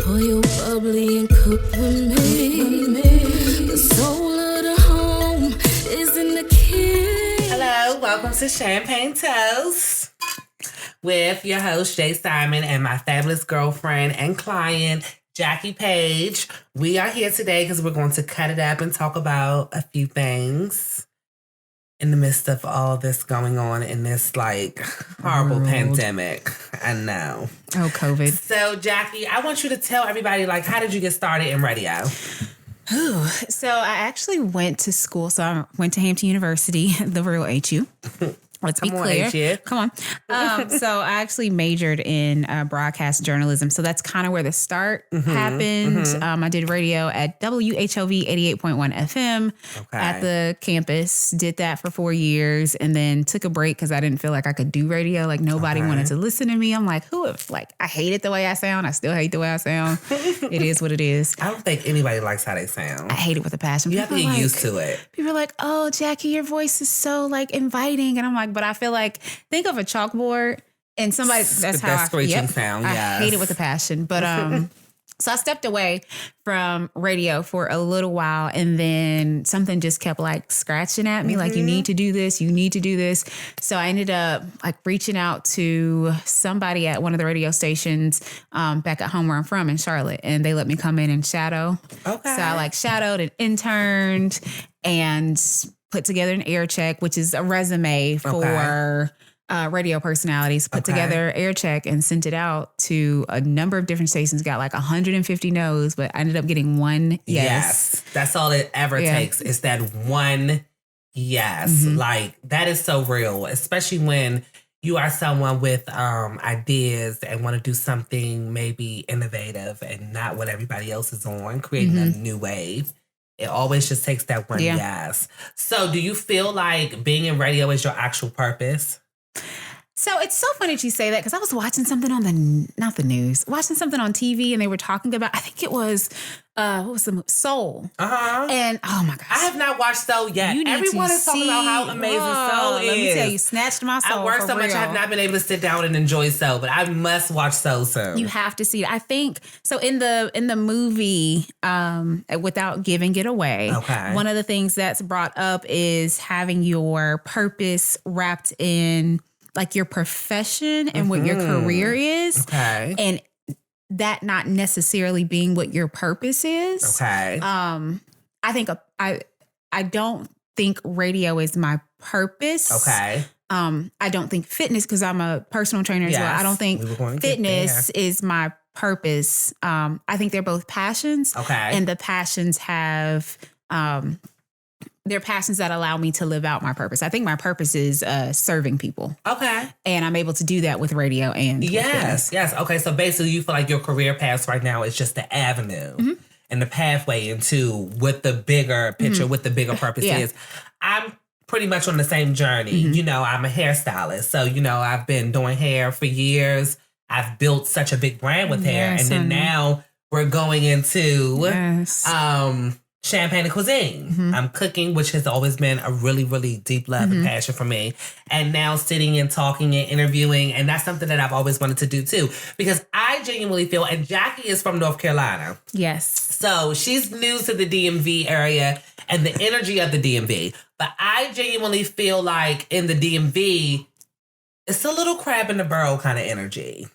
Pour your bubbly and cook with me. The soul of the home is in the kitchen. Hello, welcome to Champagne Toast with your host, Jay Simon, and my fabulous girlfriend and client, Jackie Paige. We are here today because we're going to cut it up and talk about a few things in the midst of all this going on in this, horrible pandemic. I know. Oh, COVID. So, Jackie, I want you to tell everybody, how did you get started in radio? So I actually went to school. So I went to Hampton University, the real HU. Let's be clear. Come on. So I actually majored in broadcast journalism. So that's kind of where the start happened. I did radio at WHOV 88.1 FM at the campus. Did that for 4 years and then took a break because I didn't feel like I could do radio. Nobody wanted to listen to me. I'm like, I hated the way I sound. I still hate the way I sound. It is what it is. I don't think anybody likes how they sound. I hate it with a passion. You have to get used to it. People are like, oh, Jackie, your voice is so inviting. And I'm like, but I feel like, think of a chalkboard and somebody, that's how that screeching sound. I hate it with a passion. But so I stepped away from radio for a little while and then something just kept scratching at me. You need to do this. You need to do this. So I ended up reaching out to somebody at one of the radio stations back at home where I'm from in Charlotte. And they let me come in and shadow. Okay. So I shadowed and interned and put together an air check, which is a resume for radio personalities. Put together air check and sent it out to a number of different stations. Got 150 no's, but I ended up getting one yes. That's all it ever takes is that one yes. That is so real, especially when you are someone with ideas and want to do something maybe innovative and not what everybody else is on, creating a new wave. It always just takes that one yes. So do you feel like being in radio is your actual purpose? So it's so funny that you say that because I was watching something on not the news, watching something on TV and they were talking about, I think it was, what was the movie? Soul. And oh my gosh. I have not watched Soul yet. Everyone is talking about how amazing Soul is. Let me tell you, snatched my soul. I work so much I have not been able to sit down and enjoy Soul, but I must watch Soul soon. You have to see it. I think, so in the movie, without giving it away, one of the things that's brought up is having your purpose wrapped in your profession and what your career is. And that not necessarily being what your purpose is. I think I don't think radio is my purpose. I don't think fitness, because I'm a personal trainer as well. I don't think fitness is my purpose. I think they're both passions. And the passions have they're passions that allow me to live out my purpose. I think my purpose is serving people. And I'm able to do that with radio and yes. Okay, so basically you feel like your career path right now is just the avenue and the pathway into what the bigger picture, what the bigger purpose is. I'm pretty much on the same journey. You know, I'm a hairstylist. So, I've been doing hair for years. I've built such a big brand with hair. And then now we're going into champagne and cuisine. I'm cooking, which has always been a really, really deep love and passion for me. And now sitting and talking and interviewing. And that's something that I've always wanted to do too. Because I genuinely feel, and Jackie is from North Carolina. Yes. So she's new to the DMV area and the energy of the DMV. But I genuinely feel like in the DMV, it's a little crab in the barrel kind of energy.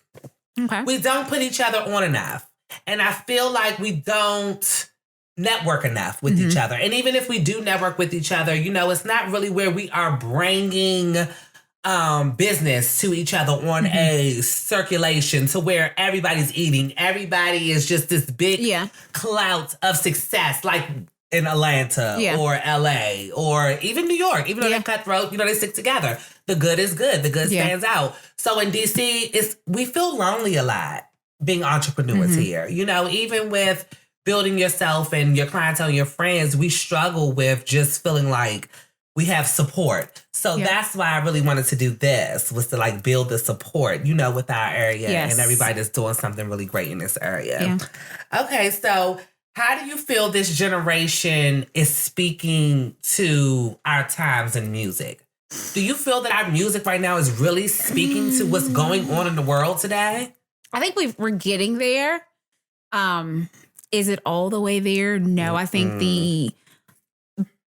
We don't put each other on enough. And I feel like we don't network enough with each other. And even if we do network with each other, it's not really where we are bringing business to each other on a circulation to where everybody's eating. Everybody is just this big clout of success, like in Atlanta or LA or even New York. Even though they're cutthroat, they stick together. The good is good. The good stands out. So in DC, we feel lonely a lot being entrepreneurs here. Even with building yourself and your clientele and your friends, we struggle with just feeling like we have support. So that's why I really wanted to do this, was to build the support, with our area and everybody that's doing something really great in this area. Okay, so how do you feel this generation is speaking to our times in music? Do you feel that our music right now is really speaking to what's going on in the world today? I think we're getting there. Is it all the way there? No, I think the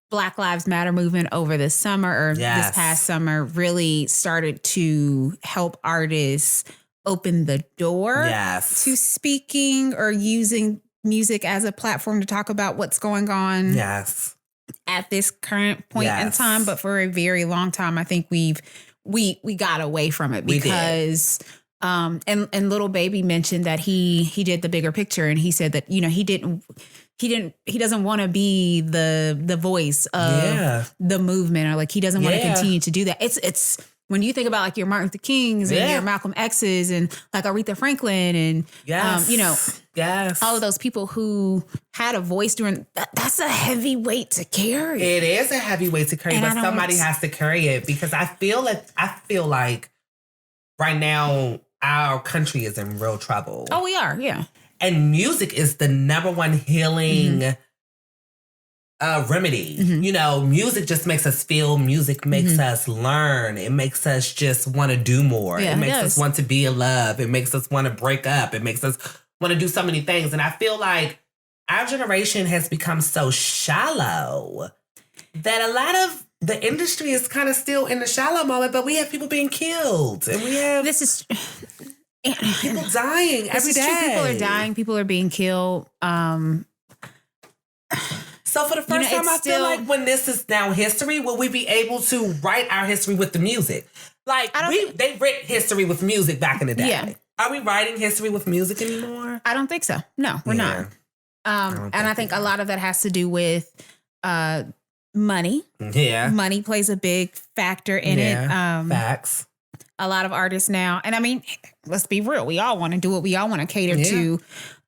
Black Lives Matter movement over the summer or this past summer really started to help artists open the door to speaking or using music as a platform to talk about what's going on at this current point in time. But for a very long time, I think we got away from it because and Little Baby mentioned that he did the bigger picture, and he said that, you know, he doesn't want to be the voice of the movement, or like he doesn't want to continue to do that. It's when you think about like your Martin Luther Kings and your Malcolm X's and like Aretha Franklin and you know, all of those people who had a voice during that's a heavy weight to carry. It is a heavy weight to carry, and but somebody has to carry it, because I feel like right now our country is in real trouble. Oh, we are, yeah. And music is the number one healing remedy. You know, music just makes us feel. Music makes us learn. It makes us just want to do more. It makes us want to be in love. It makes us want to break up. It makes us want to do so many things. And I feel like our generation has become so shallow that a lot of the industry is kind of still in the shallow moment, but we have people being killed, and we have people dying every day. True. People are dying. People are being killed. So for the first time, I feel like when this is now history, will we be able to write our history with the music? Like they wrote history with music back in the day. Yeah. Are we writing history with music anymore? I don't think so. No, we're not. I think a lot of that has to do with money. Yeah. Money plays a big factor in it. Facts. A lot of artists now, and I mean, let's be real, we all want to do it. We all want to cater to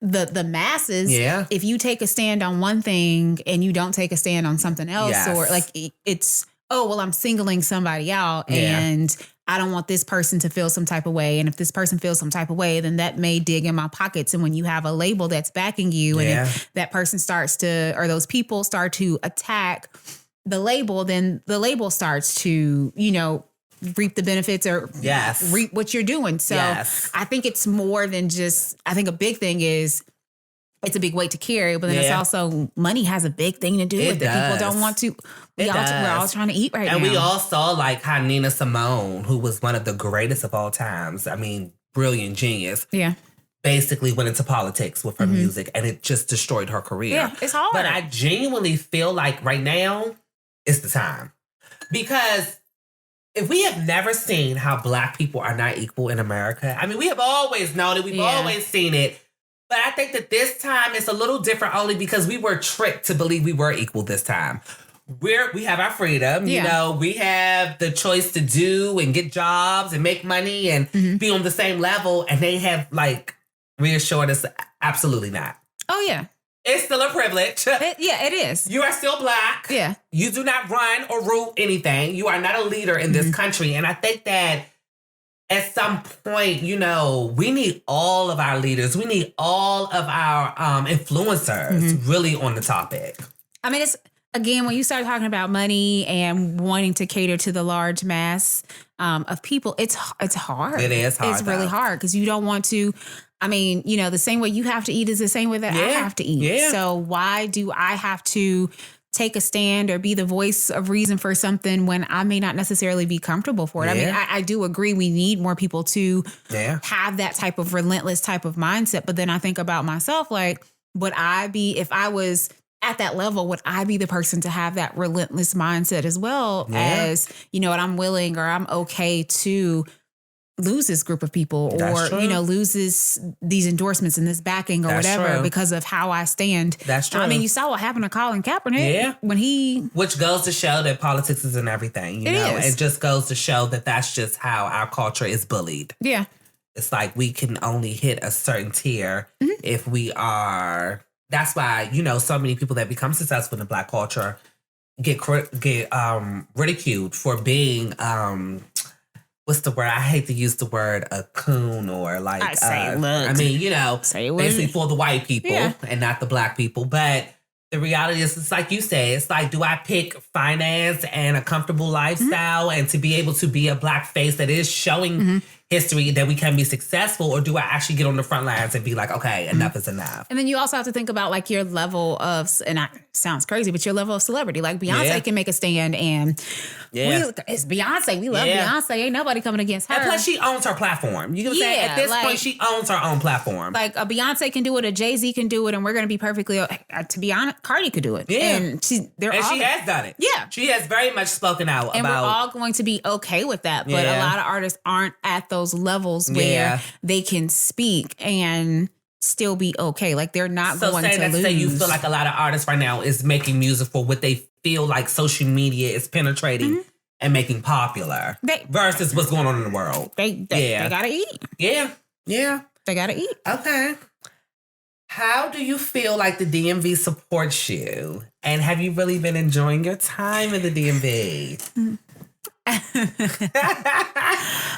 the masses. Yeah. If you take a stand on one thing and you don't take a stand on something else, or like it's, oh, well, I'm singling somebody out and I don't want this person to feel some type of way. And if this person feels some type of way, then that may dig in my pockets. And when you have a label that's backing you, and if that person starts to, or those people start to attack the label, then the label starts to, you know, reap the benefits or reap what you're doing. So I think it's more than just, I think a big thing is it's a big weight to carry, but then it's also money has a big thing to do with it. People don't want to, we're all trying to eat right now. And we all saw like how Nina Simone, who was one of the greatest of all times, I mean, brilliant genius. Yeah. Basically went into politics with her music, and it just destroyed her career. Yeah, it's hard. But I genuinely feel like right now is the time. Because if we have never seen how Black people are not equal in America, I mean, we have always known it. We've always seen it. But I think that this time it's a little different only because we were tricked to believe we were equal this time. We have our freedom. You know, we have the choice to do and get jobs and make money and be on the same level. And they have like reassured us absolutely not. Oh, yeah. It's still a privilege. It is. You are still Black. Yeah. You do not run or rule anything. You are not a leader in this country. And I think that at some point, you know, we need all of our leaders. We need all of our influencers really on the topic. I mean, it's, again, when you start talking about money and wanting to cater to the large mass of people, it's hard. It is hard. It's really hard because you don't want to. I mean, you know, the same way you have to eat is the same way that I have to eat. Yeah. So why do I have to take a stand or be the voice of reason for something when I may not necessarily be comfortable for it? Yeah. I mean, I do agree we need more people to have that type of relentless type of mindset. But then I think about myself, like, would I be, if I was at that level, would I be the person to have that relentless mindset as well as, you know what, I'm willing or I'm okay to lose this group of people or, you know, loses these endorsements and this backing or whatever because of how I stand. That's true. I mean, you saw what happened to Colin Kaepernick when he... Which goes to show that politics isn't everything, you know? It just goes to show that that's just how our culture is bullied. Yeah. It's like we can only hit a certain tier if we are... That's why, you know, so many people that become successful in the Black culture get ridiculed for being... what's the word? I hate to use the word a coon or like, I mean, you know, basically for the white people and not the Black people. But the reality is, it's like you say, it's like, do I pick finance and a comfortable lifestyle and to be able to be a Black face that is showing history that we can be successful, or do I actually get on the front lines and be like, okay, enough is enough? And then you also have to think about like your level of, and it sounds crazy, but your level of celebrity. Like Beyonce can make a stand, and it's Beyonce. We love Beyonce. Ain't nobody coming against her. And plus, she owns her platform. You know what I'm saying? At this point, she owns her own platform. Like a Beyonce can do it, a Jay-Z can do it, and we're going to be perfectly. To be honest, Cardi could do it. Yeah, and she has done it. Yeah, she has very much spoken out and about. We're all going to be okay with that. But a lot of artists aren't at those levels where they can speak and still be okay. Like they're not going to lose. So you feel like a lot of artists right now is making music for what they feel like social media is penetrating and making popular versus what's going on in the world. They gotta eat. Yeah. They gotta eat. Okay. How do you feel like the DMV supports you? And have you really been enjoying your time in the DMV?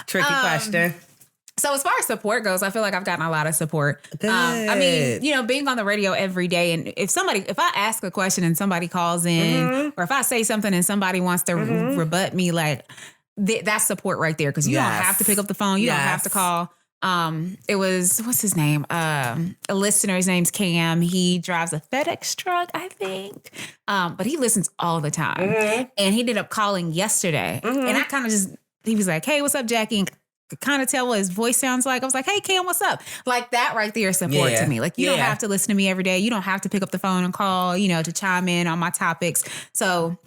Tricky question. So as far as support goes, I feel like I've gotten a lot of support. Good. I mean, you know, being on the radio every day, and if I ask a question and somebody calls in, or if I say something and somebody wants to rebut me, like that's support right there, because you don't have to pick up the phone, you don't have to call. It was, what's his name? A listener, his name's Cam. He drives a FedEx truck, I think. But he listens all the time. And he ended up calling yesterday. And I kind of he was like, hey, what's up, Jackie? And could kind of tell what his voice sounds like. I was like, hey, Cam, what's up? Like that right there is support to me. Like you don't have to listen to me every day. You don't have to pick up the phone and call, you know, to chime in on my topics. So,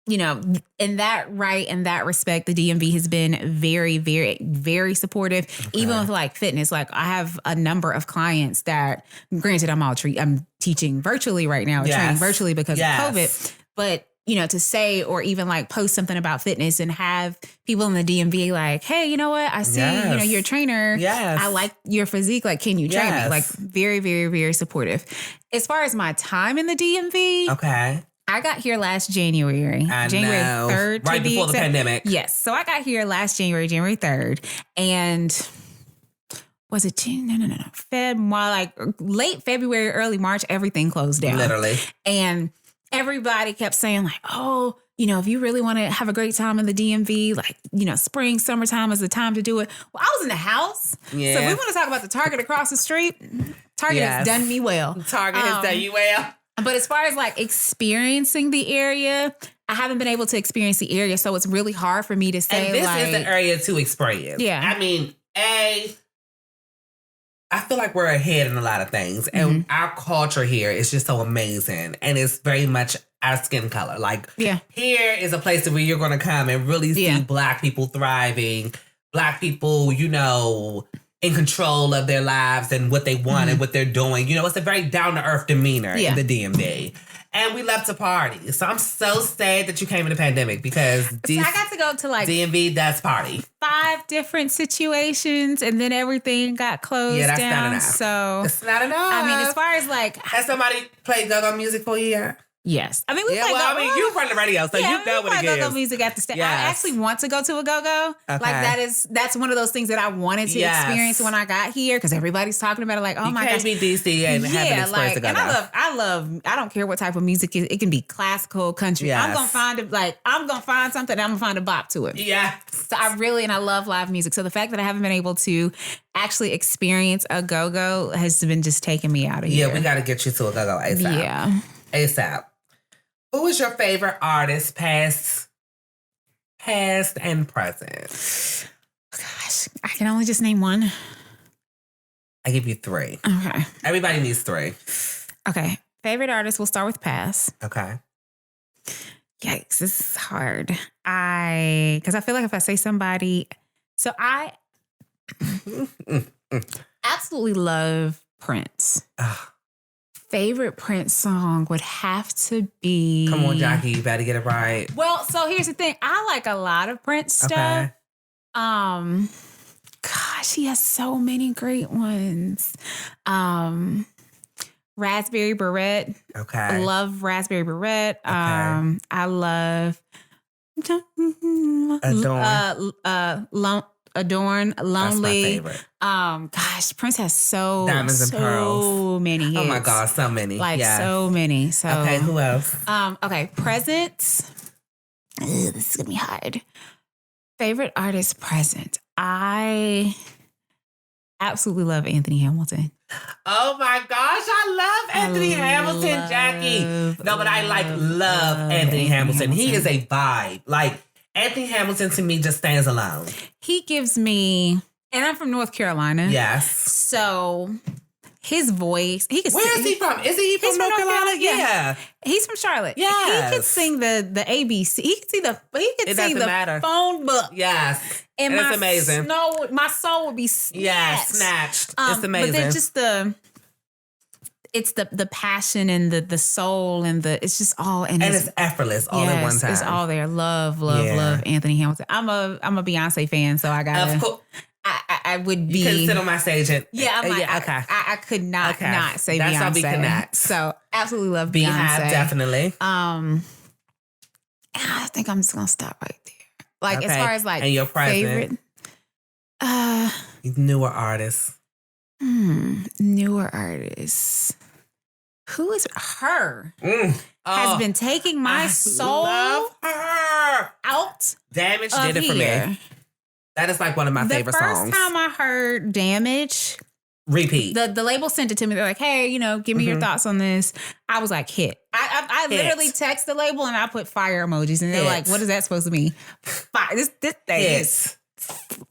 you know, in that respect, the DMV has been very, very, very supportive. Okay. Even with like fitness, like I have a number of clients that, granted, I'm teaching virtually right now, training virtually because of COVID. But you know, to say or even like post something about fitness and have people in the DMV like, hey, you know what? I see, you know, you're a trainer. Yes. I like your physique. Like, can you train me? Like very, very, very supportive. As far as my time in the DMV. Okay. I got here last January. January 3rd. Right before the pandemic. Yes. So I got here last January 3rd. And was it June? No. Late February, early March, everything closed down. Literally. And everybody kept saying like, oh, you know, if you really want to have a great time in the DMV, like, you know, spring, summertime is the time to do it. Well, I was in the house. Yeah. So if we want to talk about the Target across the street, Target has done me well. Target has done you well. But as far as like experiencing the area, I haven't been able to experience the area. So it's really hard for me to say, and this is an area to experience. Yeah. I mean, I feel like we're ahead in a lot of things. And our culture here is just so amazing. And it's very much our skin color. Like, here is a place where you're going to come and really see Black people thriving. Black people, you know, in control of their lives and what they want and what they're doing. You know, it's a very down-to-earth demeanor in the DMV. And we love to party. So I'm so sad that you came in the pandemic because I got to go to like DMV, that's party. 5 different situations and then everything got closed down. Not enough. So it's not enough. I mean, as far as like... Has somebody played go-go music for you yet? Yes. I mean, we play go-go. I mean, you run the radio, so you know what it is. Go-go music at the stage. Yes. I actually want to go to a go-go. Okay. Like that's one of those things that I wanted to experience when I got here because everybody's talking about it like, oh my gosh. You can't be DC and haven't experienced a go-go. And I don't care what type of music it can be, classical, country. Yes. I'm going to find something and I'm going to find a bop to it. Yeah. So I love live music. So the fact that I haven't been able to actually experience a go-go has been just taking me out of here. Yeah, we got to get you to a go-go ASAP. Yeah. ASAP. Who is your favorite artist, past and present? Gosh, I can only just name one. I give you 3. Okay. Everybody needs 3. Okay. Favorite artist, we'll start with past. Okay. Yikes, this is hard. Because I feel like if I say somebody, so I absolutely love Prince. Favorite Prince song would have to be... Come on, Jackie, you better get it right. Well, so here's the thing. I like a lot of Prince stuff. Gosh, he has so many great ones. Raspberry Beret. Okay. I love Raspberry Beret. Okay. I love... Adorn, Lonely. That's my favorite. Gosh, Prince has so many hits. Oh my God, so many. Like so many. So okay, who else? Okay, present. This is gonna be hard. Favorite artist present. I absolutely love Anthony Hamilton. Oh my gosh, I love Anthony Hamilton, Jackie. No, but I love Anthony Hamilton. He is a vibe. Like, Anthony Hamilton to me just stands alone. He gives me, and I'm from North Carolina. Yes. So his voice, he can Where sing. Is he from? Is he from North Carolina? Yeah. He's from Charlotte. Yes. He can sing the ABC. He can sing the phone book. Yes. And it's amazing. My soul would be snatched. Yeah, snatched. It's amazing. But then just it's the passion and the soul and it's just all and it's effortless all at one time. It's all there. Love Anthony Hamilton. I'm a Beyonce fan, so I got. Of course. I would be. You could sit on my stage and okay. I could not say That's Beyonce. How we connect. So absolutely love Beyonce. Beehive, definitely. I think I'm just gonna stop right there. Like as far as like and your favorite, newer artists. Newer artists. Who is her? Has been taking my soul love her. out. Damage did it for me. That is like one of my favorite songs. The first time I heard Damage, repeat. The label sent it to me. They're like, hey, give me your thoughts on this. I was like, hit. I literally text the label and I put fire emojis. And they're like, what is that supposed to mean? Fire. This thing is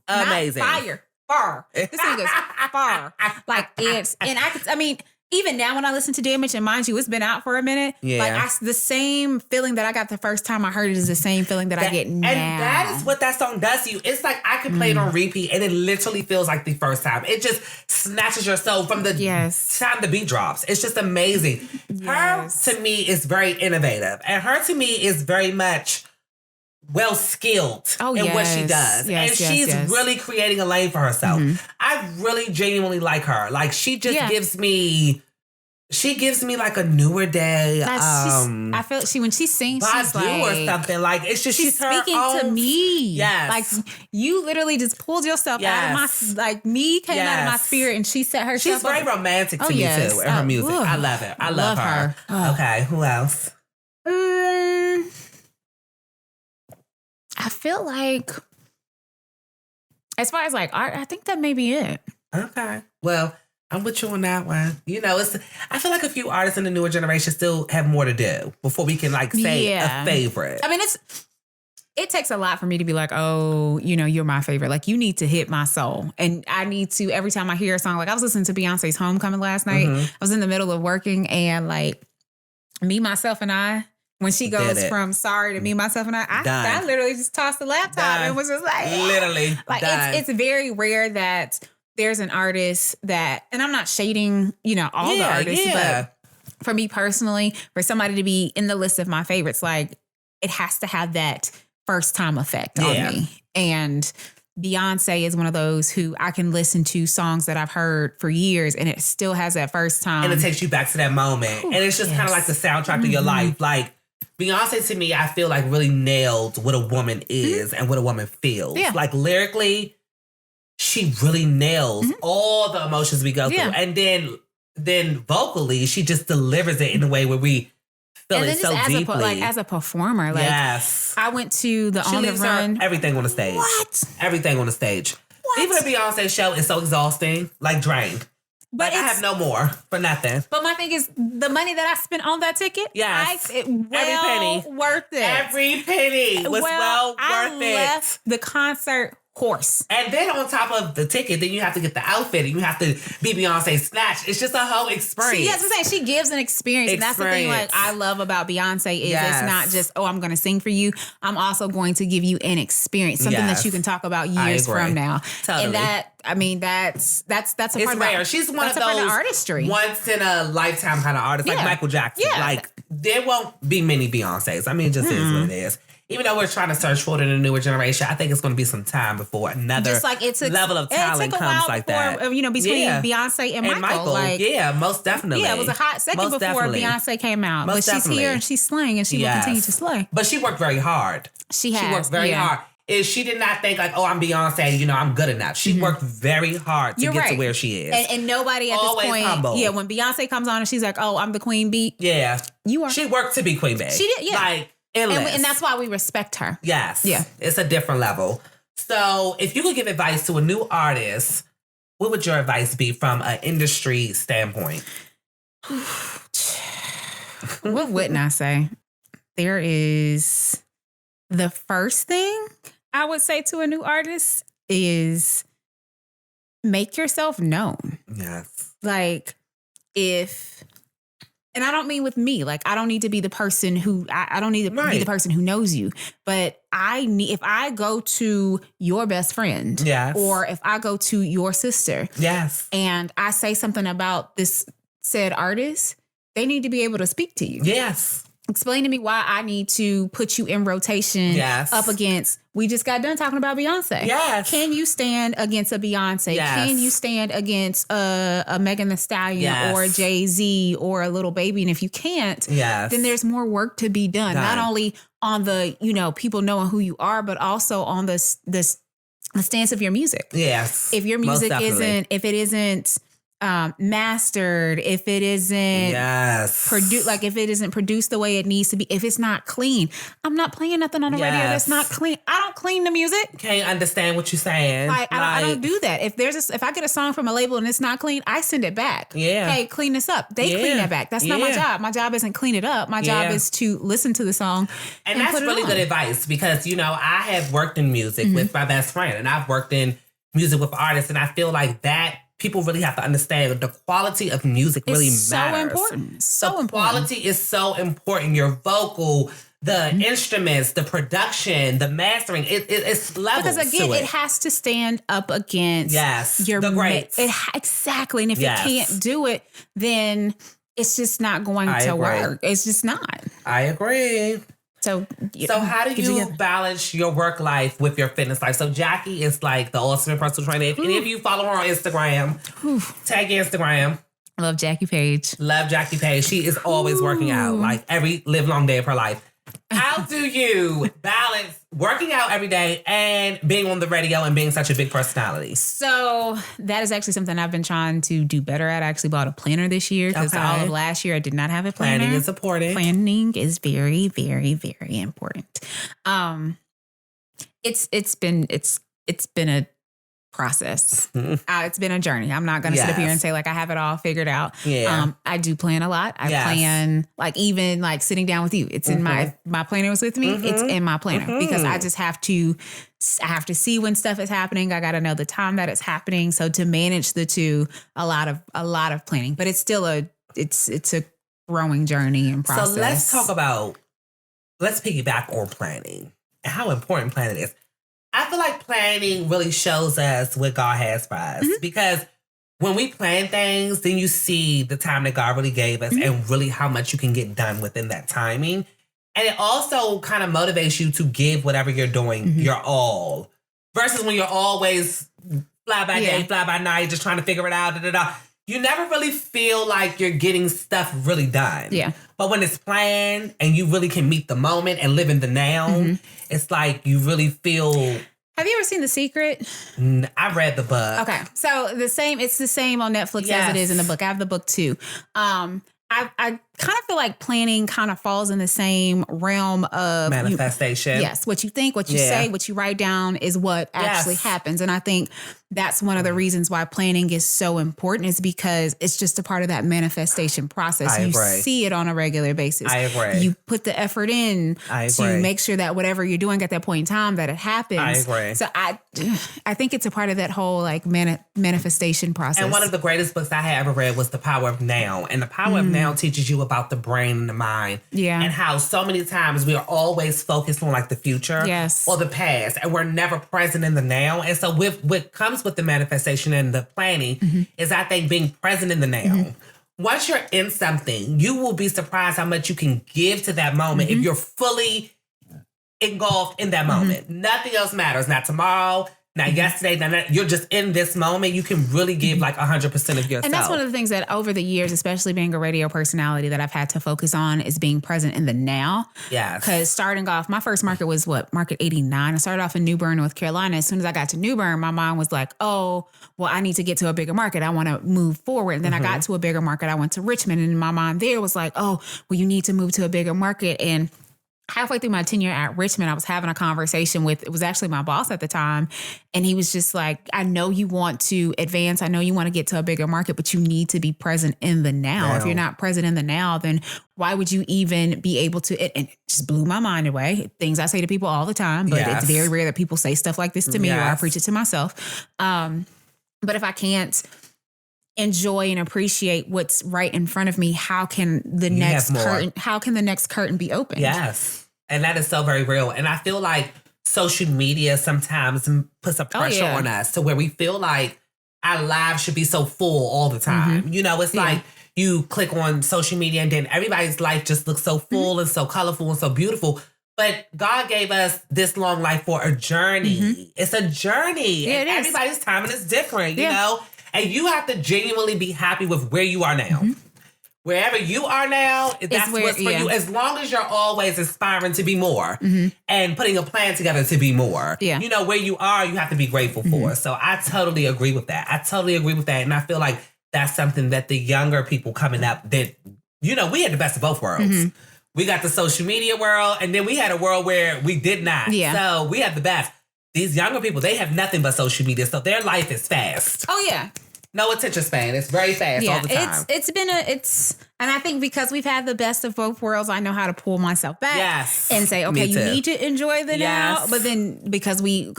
amazing. Not fire. This thing is fire. Like even now when I listen to Damage, and mind you, it's been out for a minute. Yeah. Like the same feeling that I got the first time I heard it is the same feeling that I get now. And that is what that song does to you. It's like I can play it on repeat and it literally feels like the first time. It just snatches your soul from the time the beat drops. It's just amazing. Yes. Her to me is very innovative. And her to me is very much well skilled in what she does. And she's really creating a lane for herself. I really genuinely like her. Like she just gives me like a newer day. I feel when she sings, she's like or something. Like it's just she's speaking to me. Yes. Like you literally just pulled yourself out of my me came out of my spirit and she set herself She's very romantic to me too in her music. I love it. I love her. Okay, who else? I feel like, as far as like art, I think that may be it. Okay. Well, I'm with you on that one. I feel like a few artists in the newer generation still have more to do before we can say a favorite. I mean, it takes a lot for me to be like, oh, you're my favorite. Like you need to hit my soul. And I need to, every time I hear a song, like I was listening to Beyonce's Homecoming last night. I was in the middle of working and like Me, Myself, and I, when she goes from sorry to Me, Myself, and I literally just tossed the laptop and was just like, literally. Like it's very rare that there's an artist that, and I'm not shading, all the artists, but for me personally, for somebody to be in the list of my favorites, like it has to have that first time effect on me. And Beyonce is one of those who I can listen to songs that I've heard for years and it still has that first time. And it takes you back to that moment. And it's just kind of like the soundtrack of your life. Like, Beyonce, to me, I feel like really nailed what a woman is and what a woman feels. Yeah. Like lyrically, she really nails all the emotions we go through. And then vocally, she just delivers it in a way where we feel it so deeply. As a performer, like I went to the On the Run. Everything on the stage. What? Everything on the stage. What? Even a Beyonce show is so exhausting, like drained. But I have no more for nothing. But my thing is, the money that I spent on that ticket, every penny worth it. Every penny was well worth it. I left the concert horse. And then on top of the ticket, then you have to get the outfit and you have to be Beyonce snatched. It's just a whole experience. I'm saying she gives an experience. And that's the thing like I love about Beyonce is it's not just, I'm going to sing for you. I'm also going to give you an experience, something that you can talk about years from now. Totally. And that's a part of rare. She's one of those artistry. Once in a lifetime kind of artists, like Michael Jackson. Yeah. Like there won't be many Beyoncés. I mean, it just is what it is. Even though we're trying to search for it in the newer generation, I think it's going to be some time before another level of talent comes like that. Between Beyonce and Michael. Most definitely. Yeah, it was a hot second before Beyonce came out. But she's here and she's slaying and she will continue to slay. But she worked very hard. She worked very hard. She did not think like, I'm Beyonce, I'm good enough. She worked very hard to get to where she is. And nobody at this point, humble. When Beyonce comes on and she's like, I'm the queen bee. Yeah. You are. She worked to be queen bee. She did, Like, and that's why we respect her. Yes. Yeah. It's a different level. So if you could give advice to a new artist, what would your advice be from an industry standpoint? What wouldn't I say? There is the first thing I would say to a new artist is make yourself known. Yes. Like and I don't mean with me, like I don't need to be the person who I don't need to be the person who knows you, but if I go to your best friend, yes, or if I go to your sister, yes, and I say something about this said artist, they need to be able to speak to you. Yes. Explain to me why I need to put you in rotation up against, we just got done talking about Beyonce. Yes. Can you stand against a Beyonce? Yes. Can you stand against a Megan Thee Stallion or a Jay-Z or a Lil Baby? And if you can't, then there's more work to be done. Not only on the, people knowing who you are, but also on the stance of your music. Yes. If your music isn't mastered, if it isn't produced, like if it isn't produced the way it needs to be, if it's not clean, I'm not playing nothing on the radio that's not clean. I don't clean the music. Can't understand what you're saying. I don't do that. If I get a song from a label and it's not clean, I send it back. Yeah. Hey, clean this up. They clean it back. That's not my job. My job isn't clean it up. My job is to listen to the song. And that's put it really on. good advice because, I have worked in music with my best friend and I've worked in music with artists, and I feel like that people really have to understand the quality of music really matters. So important. The quality is so important. Your vocal, the instruments, the production, the mastering, it's levels. Because again, it has to stand up against your the greats. Exactly. And if it can't do it, then it's just not going to work. It's just not. I agree. So how do you balance your work life with your fitness life? So Jackie is like the ultimate personal trainer. If any of you follow her on Instagram, tag your Instagram. Love Jackie Paige. Love Jackie Paige. She is always working out, like every live long day of her life. How do you balance working out every day and being on the radio and being such a big personality? So that is actually something I've been trying to do better at. I actually bought a planner this year because all of last year I did not have a planner. Planning is important. Planning is very, very, very important. It's been a process. It's been a journey. I'm not going to sit up here and say like I have it all figured out. Yeah. I do plan a lot. I plan even sitting down with you. It's in my planner was with me. It's in my planner because I just have to see when stuff is happening. I got to know the time that it's happening. So to manage the two, a lot of planning, but it's still it's a growing journey and process. So let's piggyback on planning and how important planning is. I feel like planning really shows us what God has for us because when we plan things, then you see the time that God really gave us and really how much you can get done within that timing. And it also kind of motivates you to give whatever you're doing your all versus when you're always fly by day, fly by night, just trying to figure it out. You never really feel like you're getting stuff really done. Yeah. But when it's planned and you really can meet the moment and live in the now, it's like you really feel. Have you ever seen The Secret? I read the book. Okay. So it's the same on Netflix as it is in the book. I have the book too. I kind of feel like planning kind of falls in the same realm of manifestation. Yes. What you think, what you say, what you write down is what actually happens. And I think that's one of the reasons why planning is so important is because it's just a part of that manifestation process. You see it on a regular basis. I agree. You put the effort in to make sure that whatever you're doing at that point in time that it happens. I agree. So I think it's a part of that whole manifestation process. And one of the greatest books I had ever read was The Power of Now. And The Power of Now teaches you about the brain and the mind. Yeah. And how so many times we are always focused on the future or the past. And we're never present in the now. And so what comes with the manifestation and the planning is I think being present in the now. Once you're in something, you will be surprised how much you can give to that moment if you're fully engulfed in that moment. Nothing else matters. Not tomorrow, not yesterday, you're just in this moment. You can really give 100% of yourself. And that's one of the things that over the years, especially being a radio personality, that I've had to focus on is being present in the now. Yeah. Because starting off, my first market was Market 89. I started off in New Bern, North Carolina. As soon as I got to New Bern, my mom was like, oh, well, I need to get to a bigger market. I want to move forward. And then I got to a bigger market. I went to Richmond and my mom there was like, oh, well, you need to move to a bigger market. And halfway through my tenure at Richmond, I was having a conversation with, it was actually my boss at the time. And he was just like, I know you want to advance. I know you want to get to a bigger market, but you need to be present in the now. If you're not present in the now, then why would you even be able to, and it just blew my mind away. Things I say to people all the time, but it's very rare that people say stuff like this to me or I preach it to myself. But if I can't enjoy and appreciate what's right in front of me, how can the next curtain be opened? Yes. And that is so very real. And I feel like social media sometimes puts a pressure on us to where we feel like our lives should be so full all the time. You know, it's like you click on social media and then everybody's life just looks so full and so colorful and so beautiful. But God gave us this long life for a journey. It's a journey. Yeah, and everybody's timing is different, you know? And you have to genuinely be happy with where you are now. Wherever you are now, that's what's for you. As long as you're always aspiring to be more and putting a plan together to be more. You know, where you are, you have to be grateful for. So I totally agree with that. And I feel like that's something that the younger people coming up, that, you know, we had the best of both worlds. We got the social media world, and then we had a world where we did not. So we had the best. These younger people, they have nothing but social media, so their life is fast. Oh, yeah. No attention span. It's very fast all the time. And I think because we've had the best of both worlds, I know how to pull myself back and say, okay, you need to enjoy the now. But then because we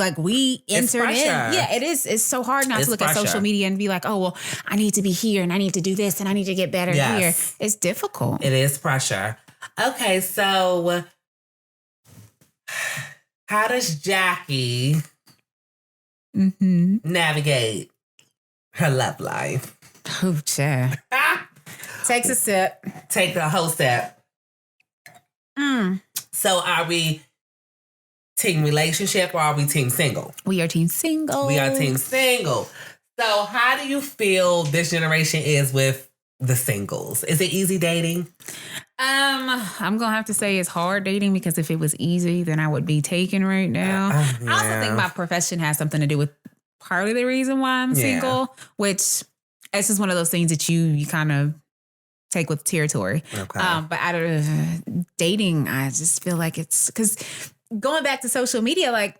entered in. Yeah, it is. It's so hard not to look at social media and be like, oh, well, I need to be here and I need to do this and I need to get better here. It's difficult. It is pressure. Okay, so how does Jackie navigate her love life? Oh, child. Takes a sip. Take the whole step. So are we team relationship or are we team single? We are team single. So how do you feel this generation is with the singles? Is it easy dating? I'm gonna have to say it's hard dating, because if it was easy, then I would be taken right now. I also think my profession has something to do with part of the reason why I'm single, which it's just one of those things that you kind of take with territory. But out of dating, I just feel like it's because going back to social media, like,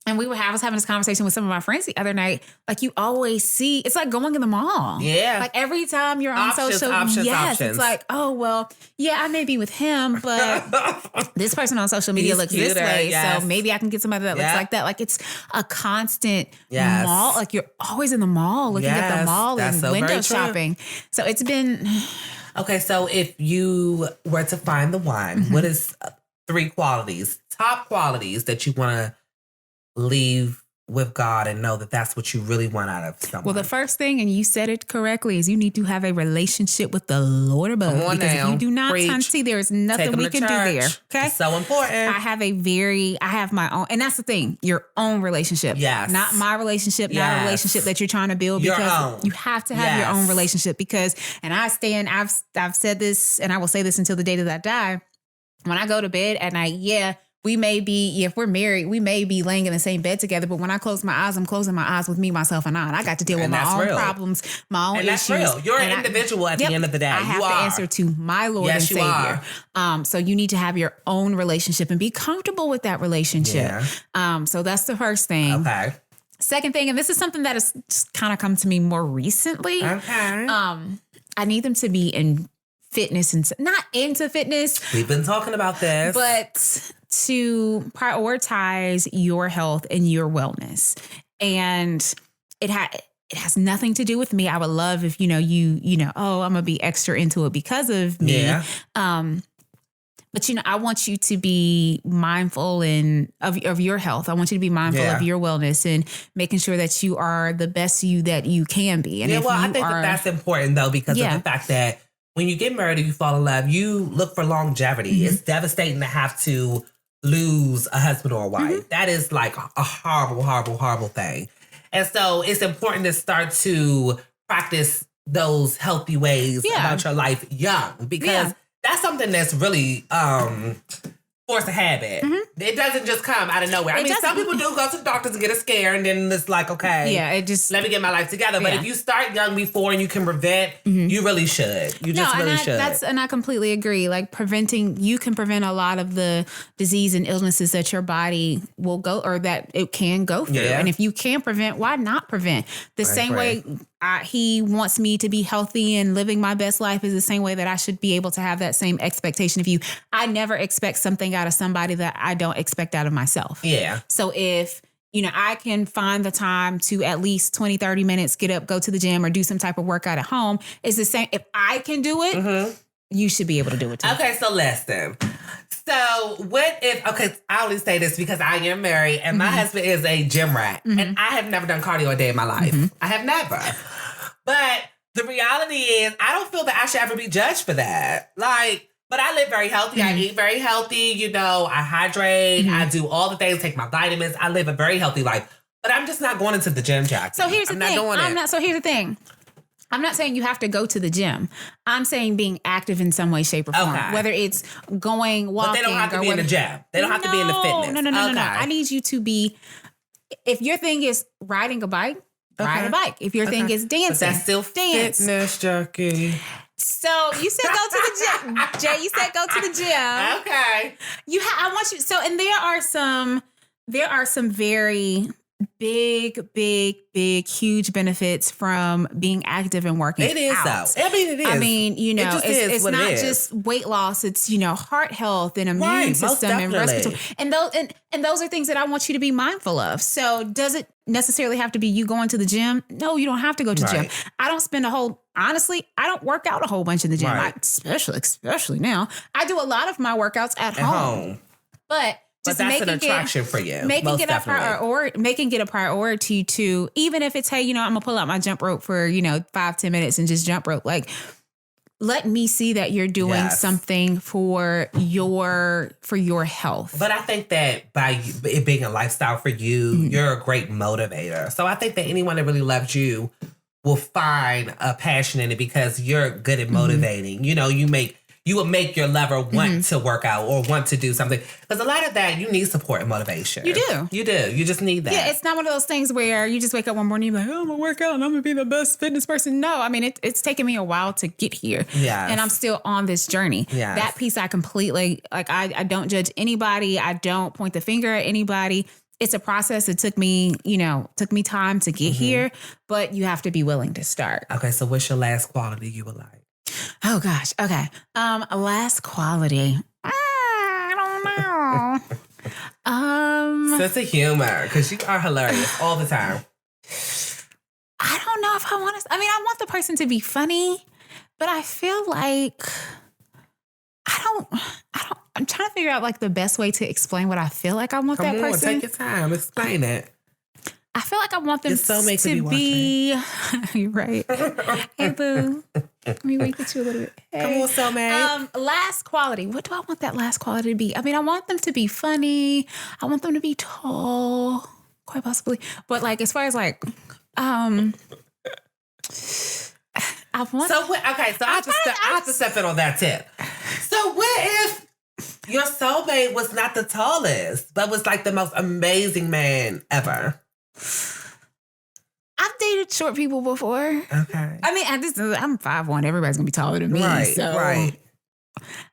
and I was having this conversation with some of my friends the other night. Like, you always see, it's like going in the mall. Yeah. Like every time you're on social media, it's like, oh, well, yeah, I may be with him, but this person on social media looks cuter, this way. So maybe I can get somebody that looks like that. Like, it's a constant mall. Like, you're always in the mall, looking at the mall and window shopping. So it's been. Okay, so if you were to find the one, what is 3 qualities, top qualities that you want to leave with God and know that that's what you really want out of someone? Well, the first thing, and you said it correctly, is you need to have a relationship with the Lord above. Because if you do not, Tanti, there is nothing we can do there. Okay, it's so important. I have my own, and that's the thing, your own relationship. Yes, not my relationship, not a relationship that you're trying to build. Because you have to have your own relationship. Because, and I've said this, and I will say this until the day that I die. When I go to bed at night, we may be, if we're married, we may be laying in the same bed together, but when I close my eyes, I'm closing my eyes with me, myself, and I. And I got to deal with my own problems, my own issues. And that's real. You're an individual at the end of the day. I have to answer to my Lord and Savior. So you need to have your own relationship and be comfortable with that relationship. So that's the first thing. Okay. Second thing, and this is something that has just kind of come to me more recently. Okay. I need them to be in fitness and not into fitness. We've been talking about this. But to prioritize your health and your wellness. And it has nothing to do with me. I would love if, you know, oh, I'm going to be extra into it because of me. Yeah. But, I want you to be mindful of your health. I want you to be mindful of your wellness and making sure that you are the best you that you can be. And I think that's important, though, because of the fact that when you get married and you fall in love, you look for longevity. It's devastating to have to lose a husband or a wife. That is like a horrible, horrible, horrible thing. And so it's important to start to practice those healthy ways about your life young, because that's something that's really force a habit. It doesn't just come out of nowhere. Some people do go to the doctors and get a scare, and then it's like, okay, let me get my life together. But if you start young before and you can prevent, you really should. You just really should. And I completely agree. Like you can prevent a lot of the disease and illnesses that your body will go, or that it can go through. And if you can prevent, why not prevent? The same way he wants me to be healthy and living my best life is the same way that I should be able to have that same expectation of you. I never expect something out of somebody that I don't expect out of myself. Yeah. So if, I can find the time to at least 20, 30 minutes, get up, go to the gym or do some type of workout at home, it's the same. If I can do it, you should be able to do it too. Okay, so listen. So what if, I only say this because I am married and my husband is a gym rat and I have never done cardio a day in my life. I have never. But the reality is I don't feel that I should ever be judged for that. But I live very healthy. I eat very healthy. I hydrate. I do all the things, take my vitamins. I live a very healthy life. But I'm just not going into the gym, Jackie. So here's the thing. So here's the thing. I'm not saying you have to go to the gym. I'm saying being active in some way, shape, or form. Whether it's walking. But they don't have to be in the gym. They don't have to be in the fitness. No. I need you to be, if your thing is riding a bike, ride a bike. If your thing is dancing, but that's still dance. Fitness, Jackie. So you said go to the gym. Jay, you said go to the gym. Okay. I want you, so, and there are some very big, huge benefits from being active and working out. It is though. It is. It's not just weight loss. It's, heart health and immune system and respiratory. And those are things that I want you to be mindful of. So does it necessarily have to be you going to the gym? No, you don't have to go to the gym. I don't honestly, I don't work out a whole bunch in the gym. Especially now. I do a lot of my workouts at home. But that's an attraction for you. Making it a priority to, even if it's, hey, I'm going to pull out my jump rope for, 5-10 minutes and just jump rope. Like, let me see that you're doing something for your health. But I think that by it being a lifestyle for you, you're a great motivator. So I think that anyone that really loves you will find a passion in it because you're good at motivating. You will make your lover want to work out or want to do something. Because a lot of that, you need support and motivation. You do. You just need that. Yeah, it's not one of those things where you just wake up one morning and you're like, I'm going to work out and I'm going to be the best fitness person. No, I mean, it's taken me a while to get here. Yes. And I'm still on this journey. Yes. That piece I completely, I don't judge anybody. I don't point the finger at anybody. It's a process. It took me time to get here, but you have to be willing to start. Okay, so what's your last quality you would like? Oh gosh. Okay. Last quality. I don't know. Sense of humor, because you are hilarious all the time. I don't know if I want to. I mean, I want the person to be funny, but I feel like I don't. I'm trying to figure out the best way to explain what I feel like I want that person. Take your time. Explain it. I feel like I want them to be. You're right. Hey, boo. Let me wake you a little bit. Hey. Come on, soulmate. Last quality. What do I want that last quality to be? I mean, I want them to be funny. I want them to be tall, quite possibly. But as far as I want. So I have to step in on that tip. So what if your soulmate was not the tallest, but was the most amazing man ever? I've dated short people before. Okay. I mean, I'm 5'1". Everybody's gonna be taller than me. Right.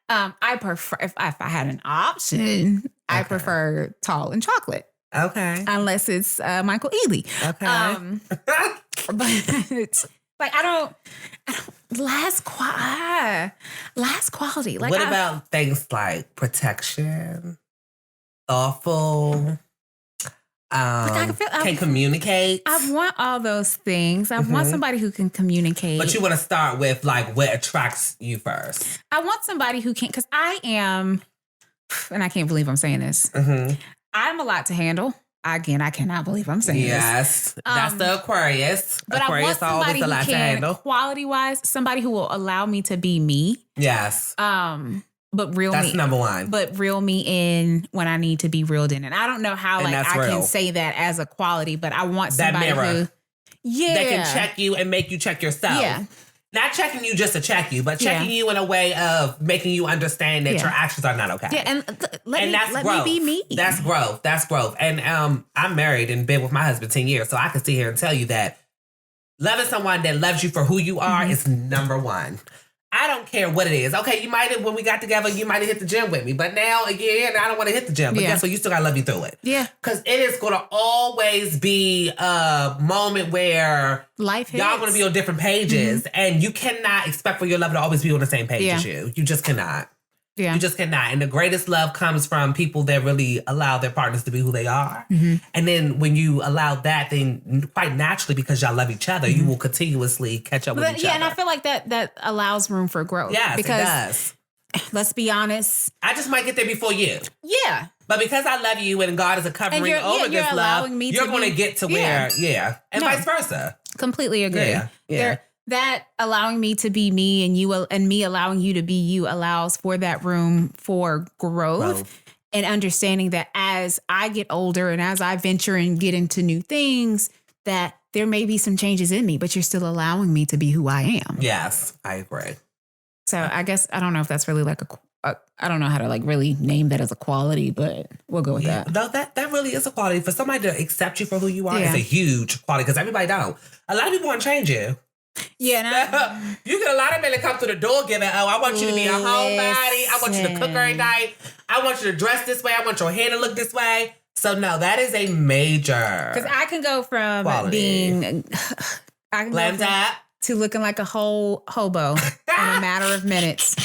I prefer if I had an option. I prefer tall and chocolate. Okay. Unless it's Michael Ealy. Okay. But I don't. Last quality. What about things like protection, thoughtful? Can communicate. I want all those things. I want somebody who can communicate. But you want to start with what attracts you first. I want somebody who can, because I am, and I can't believe I'm saying this. I'm a lot to handle. Again, I cannot believe I'm saying this. Yes, that's the Aquarius. But Aquarius I want somebody who can, quality-wise, somebody who will allow me to be me. Yes. But real That's me. number one. But reel me in when I need to be reeled in. And I don't know how I can say that as a quality, but I want somebody who that can check you and make you check yourself. Yeah. Not checking you just to check you, but checking you in a way of making you understand that your actions are not okay. Yeah, and let me be me. That's growth. That's growth. And I'm married and been with my husband 10 years, so I can sit here and tell you that loving someone that loves you for who you are is number one. I don't care what it is. Okay, you might have, when we got together, you might have hit the gym with me. But now, again, I don't want to hit the gym. But guess what? You still got to love you through it. Yeah. Because it is going to always be a moment where life hits. Y'all going to be on different pages. And you cannot expect for your lover to always be on the same page as you. You just cannot. Yeah. You just cannot. And the greatest love comes from people that really allow their partners to be who they are. And then when you allow that, then quite naturally, because y'all love each other, you will continuously catch up with each other. Yeah, and I feel like that allows room for growth. Yes, because, it does. Let's be honest. I just might get there before you. Yeah. But because I love you and God is a covering over this love, you're going to get to where, and vice versa. Completely agree. Yeah. That allowing me to be me and me allowing you to be you allows for that room for growth and understanding that as I get older and as I venture and get into new things, that there may be some changes in me, but you're still allowing me to be who I am. Yes, I agree. So I guess I don't know if that's really like I don't know how to like really name that as a quality, but we'll go with that. No, that really is a quality. For somebody to accept you for who you are is a huge quality because everybody don't. A lot of people want to change you. Yeah, you get a lot of men that come through the door giving, I want you to be a homebody. I want you to cook every night. I want you to dress this way. I want your hair to look this way. So no, that is a major. Because I can go from being to looking like a whole hobo in a matter of minutes.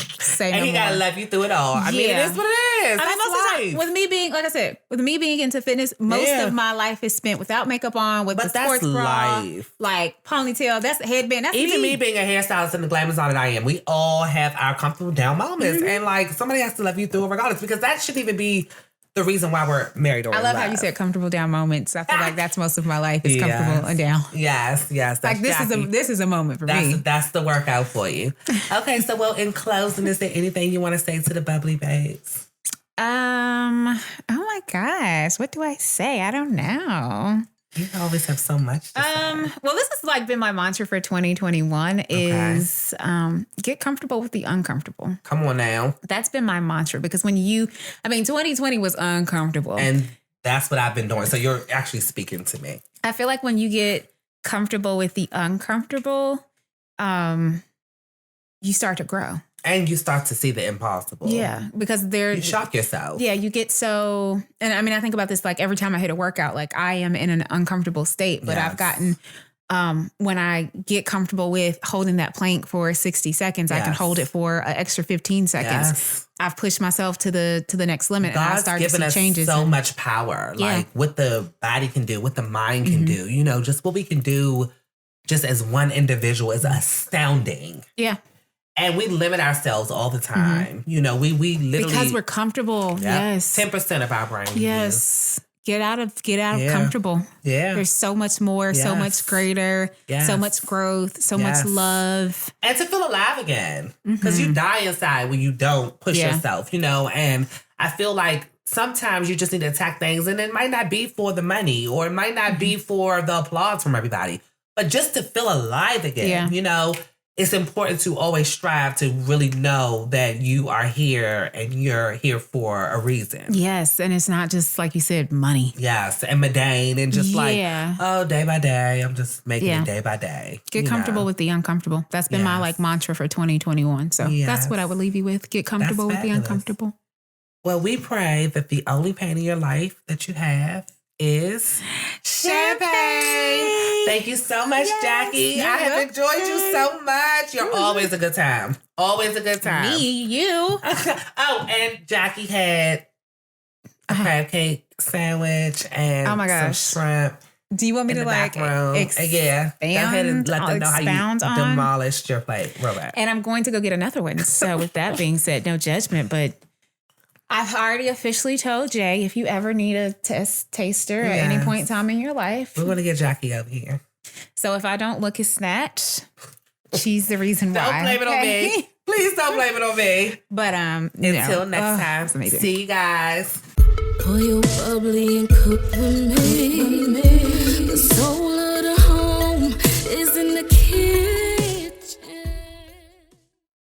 And he gotta love you through it all. I mean, it is what it is. I mean, most of the time, with me being, like I said, with me being into fitness, most of my life is spent without makeup on, with the sports bra, like ponytail. That's the headband. That's even me being a hairstylist and the glamour that I am. We all have our comfortable down moments, and like somebody has to love you through it regardless, because that shouldn't even be the reason why we're married or I love how you said comfortable down moments. I feel like that's most of my life is comfortable and down. Yes. That's like this is a moment for me. That's the workout for you. Okay, so well, in closing, is there anything you want to say to the bubbly babes? Oh my gosh, what do I say? I don't know. You always have so much to say. Well, this has like been my mantra for 2021 is get comfortable with the uncomfortable. Come on now. That's been my mantra because 2020 was uncomfortable. And that's what I've been doing. So you're actually speaking to me. I feel like when you get comfortable with the uncomfortable, you start to grow. And you start to see the impossible. Yeah, because you shock yourself. Yeah, you get so, and I mean, I think about this like every time I hit a workout, like I am in an uncomfortable state, but I've gotten, when I get comfortable with holding that plank for 60 seconds, I can hold it for an extra 15 seconds. Yes. I've pushed myself to the next limit, and I start to see changes. So much power, like what the body can do, what the mind can do. You know, just what we can do, just as one individual is astounding. Yeah. And we limit ourselves all the time. You know, we literally because we're comfortable. Yes, 10% of our brain. Yes, get out of comfortable. Yeah, there's so much more, so much greater, so much growth, so much love, and to feel alive again. Because you die inside when you don't push yourself. You know, and I feel like sometimes you just need to attack things, and it might not be for the money, or it might not be for the applause from everybody, but just to feel alive again. Yeah. You know. It's important to always strive to really know that you are here and you're here for a reason. Yes. And it's not just, like you said, money. Yes. And mundane and just day by day. I'm just making it day by day. Get comfortable with the uncomfortable. That's been my like mantra for 2021. So that's what I would leave you with. Get comfortable with the uncomfortable. Well, we pray that the only pain in your life that you have is champagne. Thank you so much, Jackie. I have enjoyed you so much. You're always a good time. Always a good time. Me, you. Oh, and Jackie had a crab cake sandwich and some shrimp. Do you want me to like expand? Yeah. Go ahead and let them know how you demolished your plate. Robert. And I'm going to go get another one. So with that being said, no judgment, but I've already officially told Jay, if you ever need a taster at any point in time in your life, we're going to get Jackie over here. So if I don't look as snatched, she's the reason why. Don't blame it on me. Please don't blame it on me. But until next time, see you guys. Pour your bubbly and cook with me.